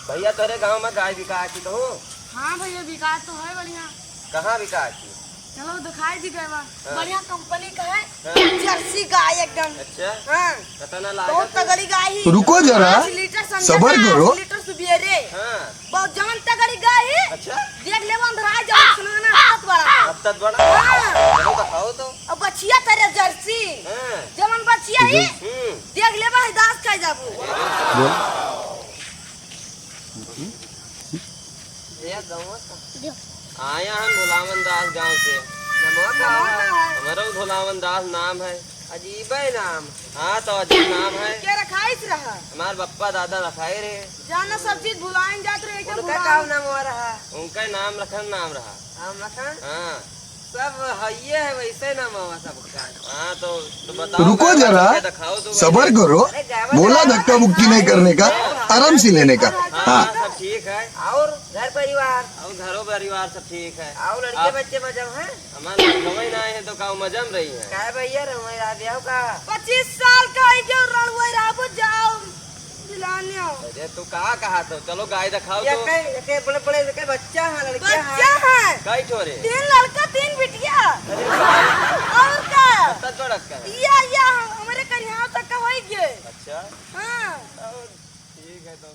भैया तेरे गांव में गाय बिका की तो? हाँ भैया विकास तो है बढ़िया। कहाँ बिका की? चलो दिखाई दी गए बढ़िया कंपनी का है। हाँ। जर्सी गाय एकदम। अच्छा हाँ कितना बहुत लागत है? तगड़ी गाय ही। रुको जरा, 5 लीटर समझा सबर ना, करो। 8 लीटर सुबेरे। हाँ बहुत जमन तगड़ी गाय है। अच्छा देख ले बंधरा जाओ सुनाना हाथ बड़ा। अब तक बड़ा हाँ। चलो दिखाओ तो। अब बचिया तेरे जर्सी हाँ जमन बचिया ही देख ले भाई दास का जाबू। ये गाँव का आया हम भुलावन दास गांव से। हमारा भुलावन दास नाम है। अजीब है नाम। हाँ तो अजीब नाम है। क्या रखाइस रहा? हमारे बप्पा दादा रखाए रहे। जाना सब चीज भुलाएं जात रहे एकदम। उनका क्या नाम हो रहा? उनका नाम रखन नाम रहा। हम लखन हाँ सब हइये है वैसे नाम हुआ सबका। हाँ तो बताओ। रुको जरा, दिखाओ तो। सबर करो। बोला धक्का मुक्की नहीं करने का, आराम से लेने का। हाँ हाँ सब ठीक है। और घर परिवार और घरों परिवार सब ठीक है। और लड़के बच्चे मजम है? हमारे लड़कवे ना है तो गाँव मजम रही है। क्या भैया रहा ब्याह का 25 साल का है जो रणवे राबू जाओ दिलाने आओ। अरे तू कहा तो चलो गाय दिखाओ ये तो। के बड़े बड़े के बच्चा है लड़के बच्चा है। है गाय छोरे 3 लड़का 3 बिटिया। अरे वाह, और का सच बड़क का है। या हमारे कन्या तक का होई गे। अच्छा हां और ठीक है तो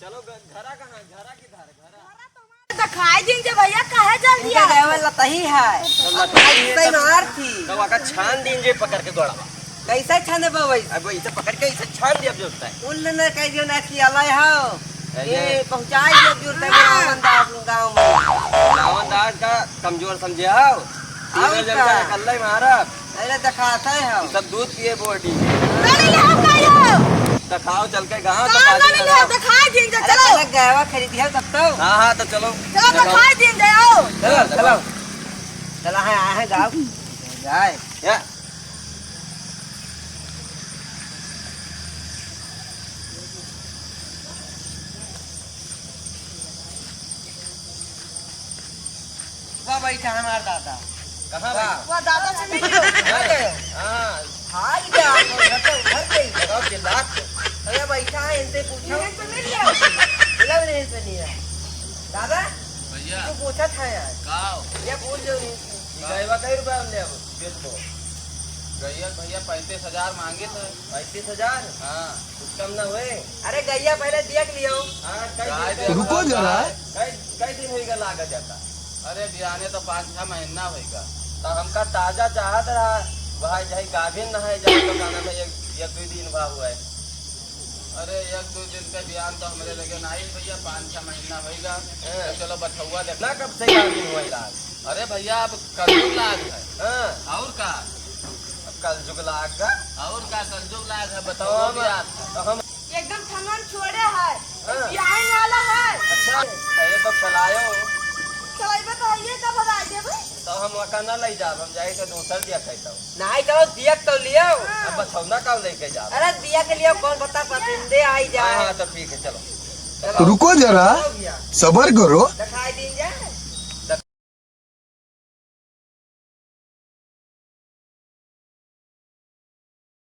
चलो घरा कहाँ घरा किधर घरा दिखाई दिन जे भैया काहे जल दिया। इनका गावल लतही है। ऐसे मार थी कवा का छान दिन जे पकड़ के दौड़ा। कैसे छाने बाबा अब इसे पकड़ के इसे छान दिया जोड़ता है। उन ने कह दियो ना कि अलय हो ये पहुंचाई दियो दूर तक गांव गांव में। रावण दास का कमजोर समझे हो। तीनों जन का कल्ला ही मारा। अरे दिखाता है सब दूध पिए बोटी। नहीं ले हम कायो दिखाओ चल के गाँव तो काला पाजी नहीं लगाओ। ले दिखाई दिन जे अरे चलो पहले गावा खरीदिया तब तो हाँ हाँ तो चलो चलो दिखाई दिन जे आओ। चलो चलो चला है आए हैं गाँव जाए या वो बैठा हमारा दादा कहाँ भाई? वो दादा से मिलियो। हाँ हाल क्या घर पे बताओ चिल्लात। अरे बैठा है इनसे पूछो यहीं पे मिलियो। लग नहीं से नहीं है दादा भैया तू पूछा था यार काओ ये पूछ लो गायवा कई रुपया में ले अब बेच दो। गैया भैया 35,000 मांगे थे। 35,000 हाँ कुछ कम ना हुए। अरे गैया पहले देख लियो हाँ गाय कई रुको जरा। कई दिन होगा लागत जाता। अरे बियाने तो 5-6 महीना होगा। तो हमका ताजा चाहत रहा वहाँ चाहे गाभिन न है जाए तो गाना में एक 2 दिन भाव हुआ है। अरे 1-2 दिन का बयान तो हमारे लगे नहीं भैया 5-6 महीना होगा। तो चलो बठौआ देखना। ना कब से गाभिन हुआ इलाज। अरे भैया अब कलजुग लाग है। हाँ और का अब कल जुग लाग का और का कलजुग लाग है तो बताओ हम बियान। तो हम एकदम ठंगन छोड़े है हाँ। बियाह वाला है। अच्छा अरे तो चलायो चलाइबे तो ये कब बता देबे। तो हम वहाँ न ले जाब हम जाए तो दूसर दिया कहता हूँ। नहीं चलो दिया तो लियो अब बछौना कब लेके जाब। अरे दिया के लिए कौन बता पसंदे आई हाँ जाए हाँ तो ठीक है चलो। रुको जरा, हो गया सबर करो। दिखाई दी जा